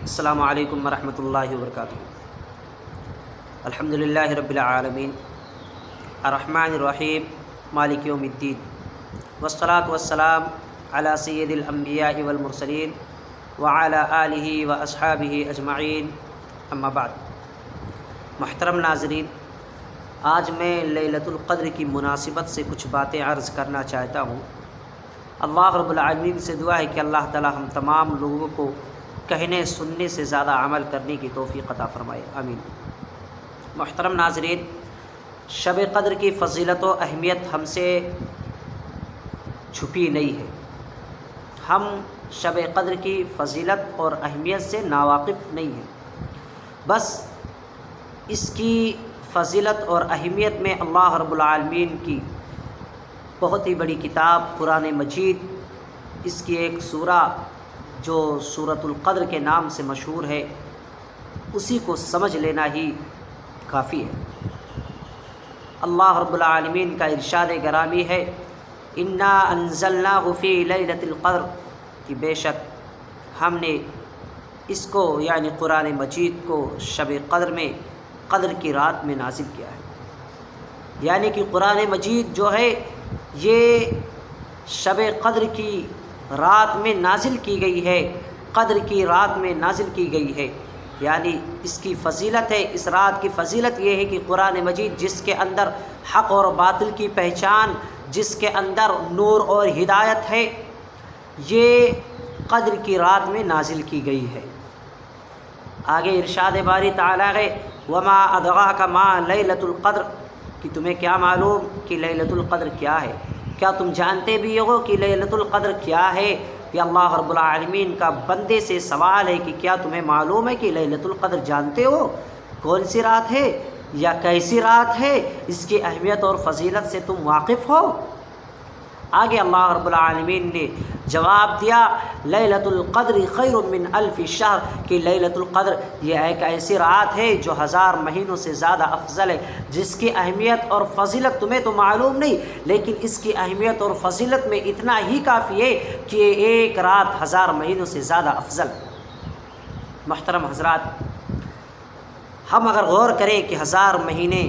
السلام علیکم ورحمۃ اللہ وبرکاتہ۔ الحمدللہ رب العالمین الرحمن الرحیم مالک یوم الدین، والصلاة والسلام علی سید الانبیاء والمرسلین وعلی آلہ واصحابہ اجمعین، اما بعد۔ محترم ناظرین، آج میں لیلۃ القدر کی مناسبت سے کچھ باتیں عرض کرنا چاہتا ہوں۔ اللہ رب العالمین سے دعا ہے کہ اللہ تعالی ہم تمام لوگوں کو کہنے سننے سے زیادہ عمل کرنے کی توفیق عطا فرمائے، آمین۔ محترم ناظرین، شب قدر کی فضیلت و اہمیت ہم سے چھپی نہیں ہے۔ ہم شب قدر کی فضیلت اور اہمیت سے ناواقف نہیں ہیں۔ بس اس کی فضیلت اور اہمیت میں اللہ رب العالمین کی بہت ہی بڑی کتاب قرآن مجید، اس کی ایک سورہ جو سورۃ القدر کے نام سے مشہور ہے، اسی کو سمجھ لینا ہی کافی ہے۔ اللہ رب العالمین کا ارشاد گرامی ہے، انا انزلناہ فی لیلۃ القدر، کہ بے شک ہم نے اس کو یعنی قرآن مجید کو شب قدر میں قدر کی رات میں نازل کیا ہے۔ یعنی کہ قرآن مجید جو ہے یہ شب قدر کی رات میں نازل کی گئی ہے، قدر کی رات میں نازل کی گئی ہے۔ یعنی اس کی فضیلت ہے، اس رات کی فضیلت یہ ہے کہ قرآن مجید جس کے اندر حق اور باطل کی پہچان، جس کے اندر نور اور ہدایت ہے، یہ قدر کی رات میں نازل کی گئی ہے۔ آگے ارشاد باری تعالیٰ ہے، وما ادراک ما لیلۃ القدر، کہ تمہیں کیا معلوم کہ لیلۃ القدر کیا ہے؟ کیا تم جانتے بھی ہو کہ لیلۃ القدر کیا ہے؟ یہ اللہ رب العالمین کا بندے سے سوال ہے کہ کیا تمہیں معلوم ہے کہ لیلۃ القدر جانتے ہو کون سی رات ہے یا کیسی رات ہے؟ اس کی اہمیت اور فضیلت سے تم واقف ہو؟ آگے اللہ رب العالمین نے جواب دیا، لیلۃ القدر خیر من الف شہر، کہ لیلۃ القدر یہ ایک ایسی رات ہے جو 1000 مہینوں سے زیادہ افضل ہے، جس کی اہمیت اور فضیلت تمہیں تو معلوم نہیں، لیکن اس کی اہمیت اور فضیلت میں اتنا ہی کافی ہے کہ یہ ایک رات 1000 مہینوں سے زیادہ افضل۔ محترم حضرات، ہم اگر غور کریں کہ 1000 مہینے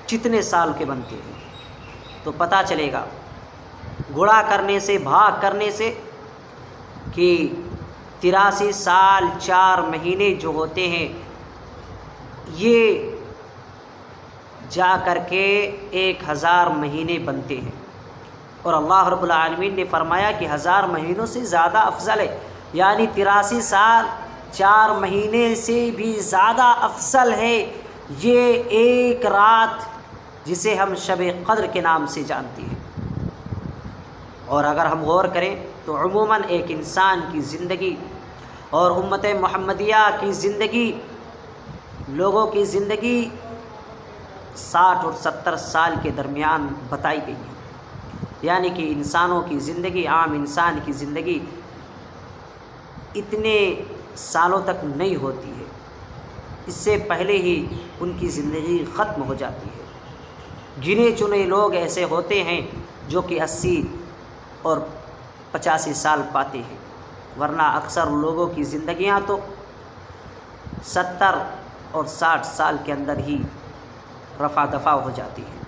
کتنے سال کے بنتے ہیں تو پتہ چلے گا گڑا کرنے سے، بھاگ کرنے سے، کہ 83 سال 4 مہینے جو ہوتے ہیں یہ جا کر کے 1000 مہینے بنتے ہیں۔ اور اللہ رب العالمین نے فرمایا کہ 1000 مہینوں سے زیادہ افضل ہے، یعنی 83 سال 4 مہینے سے بھی زیادہ افضل ہے یہ ایک رات جسے ہم شب قدر کے نام سے جانتے ہیں۔ اور اگر ہم غور کریں تو عموماً ایک انسان کی زندگی اور امت محمدیہ کی زندگی، لوگوں کی زندگی 60 اور 70 سال کے درمیان بتائی گئی ہے۔ یعنی کہ انسانوں کی زندگی، عام انسان کی زندگی اتنے سالوں تک نہیں ہوتی ہے، اس سے پہلے ہی ان کی زندگی ختم ہو جاتی ہے۔ گنے چنے لوگ ایسے ہوتے ہیں جو کہ 80 اور 85 سال پاتے ہیں، ورنہ اکثر لوگوں کی زندگیاں تو 70 اور 60 سال کے اندر ہی رفع دفع ہو جاتی ہیں۔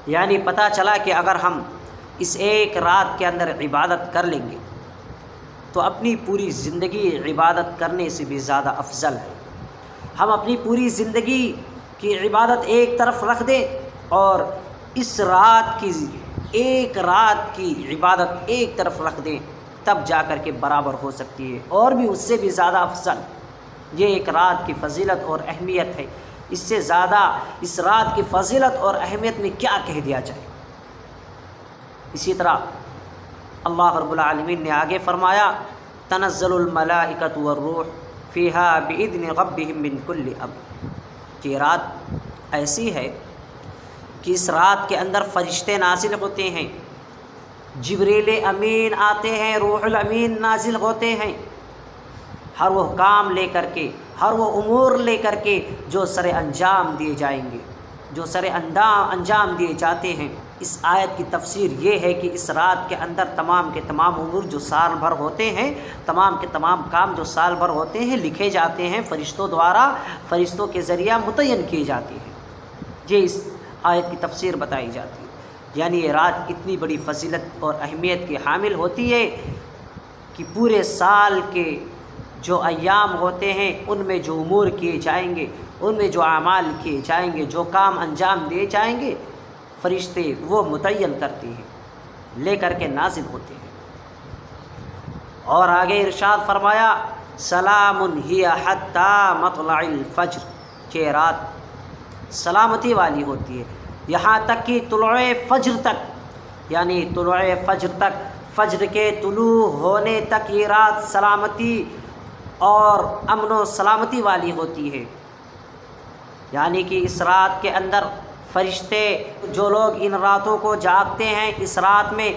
یعنی پتہ چلا کہ اگر ہم اس ایک رات کے اندر عبادت کر لیں گے تو اپنی پوری زندگی عبادت کرنے سے بھی زیادہ افضل ہے۔ ہم اپنی پوری زندگی کی عبادت ایک طرف رکھ دیں اور اس رات کی ایک رات کی عبادت ایک طرف رکھ دیں، تب جا کر کے برابر ہو سکتی ہے، اور بھی اس سے بھی زیادہ افضل۔ یہ ایک رات کی فضیلت اور اہمیت ہے، اس سے زیادہ اس رات کی فضیلت اور اہمیت میں کیا کہہ دیا جائے۔ اسی طرح اللہ رب العالمین نے آگے فرمایا، تنزل الملائکۃ والروح فیہا بإذن ربہم من کل امر، کہ یہ رات ایسی ہے کہ اس رات کے اندر فرشتے نازل ہوتے ہیں، جبریل امین آتے ہیں، روح الامین نازل ہوتے ہیں، ہر وہ کام لے کر کے، ہر وہ امور لے کر کے جو سر انجام دیے جائیں گے، جو سر انجام دیے جاتے ہیں، اس آیت کی تفسیر یہ ہے کہ اس رات کے اندر تمام کے تمام امور جو سال بھر ہوتے ہیں، تمام کے تمام کام جو سال بھر ہوتے ہیں لکھے جاتے ہیں فرشتوں دوارا، فرشتوں کے ذریعہ متعین کیے جاتے ہیں۔ یہ اس آیت کی تفسیر بتائی جاتی ہے، یعنی یہ رات اتنی بڑی فضیلت اور اہمیت کی حامل ہوتی ہے کہ پورے سال کے جو ایام ہوتے ہیں ان میں جو امور کیے جائیں گے، ان میں جو اعمال کیے جائیں گے، جو کام انجام دیے جائیں گے، فرشتے وہ متعین کرتے ہیں، لے کر کے نازل ہوتے ہیں۔ اور آگے ارشاد فرمایا سلام ہی حتی مطلع الفجر، کہ رات سلامتی والی ہوتی ہے یہاں تک کہ طلوع فجر تک، یعنی طلوع فجر تک، فجر کے طلوع ہونے تک یہ رات سلامتی اور امن و سلامتی والی ہوتی ہے۔ یعنی کہ اس رات کے اندر فرشتے، جو لوگ ان راتوں کو جاگتے ہیں، اس رات میں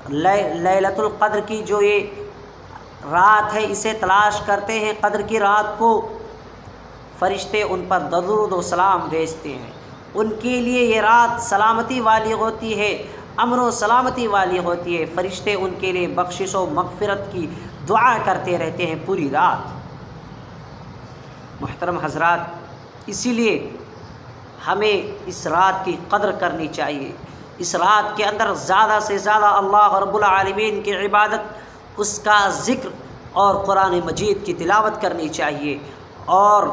لیلۃ القدر کی جو یہ رات ہے اسے تلاش کرتے ہیں، قدر کی رات کو، فرشتے ان پر درود و سلام بھیجتے ہیں۔ ان کے لیے یہ رات سلامتی والی ہوتی ہے، امن و سلامتی والی ہوتی ہے، فرشتے ان کے لیے بخشش و مغفرت کی دعا کرتے رہتے ہیں پوری رات۔ محترم حضرات، اسی لیے ہمیں اس رات کی قدر کرنی چاہیے، اس رات کے اندر زیادہ سے زیادہ اللہ رب العالمین کی عبادت، اس کا ذکر اور قرآن مجید کی تلاوت کرنی چاہیے، اور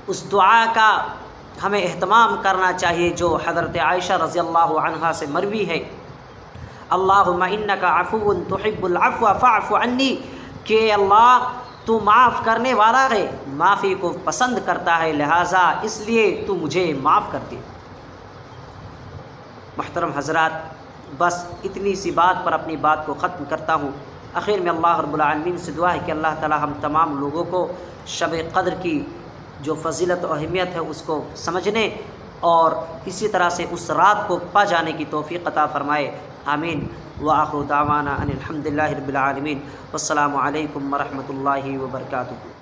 اس دعا کا ہمیں اہتمام کرنا چاہیے جو حضرت عائشہ رضی اللہ عنہا سے مروی ہے، اللہم انک عفو تحب العفو فاعف عنی، کہ اللہ تو معاف کرنے والا ہے، معافی کو پسند کرتا ہے، لہٰذا اس لیے تو مجھے معاف کر دے۔ محترم حضرات، بس اتنی سی بات پر اپنی بات کو ختم کرتا ہوں۔ آخر میں اللہ رب العالمین سے دعا ہے کہ اللہ تعالی ہم تمام لوگوں کو شب قدر کی جو فضیلت و اہمیت ہے اس کو سمجھنے اور اسی طرح سے اس رات کو پا جانے کی توفیق عطا فرمائے، آمین۔ وآخر دعوانا ان الحمد للہ رب العالمین، والسلام علیکم ورحمۃ اللہ وبرکاتہ۔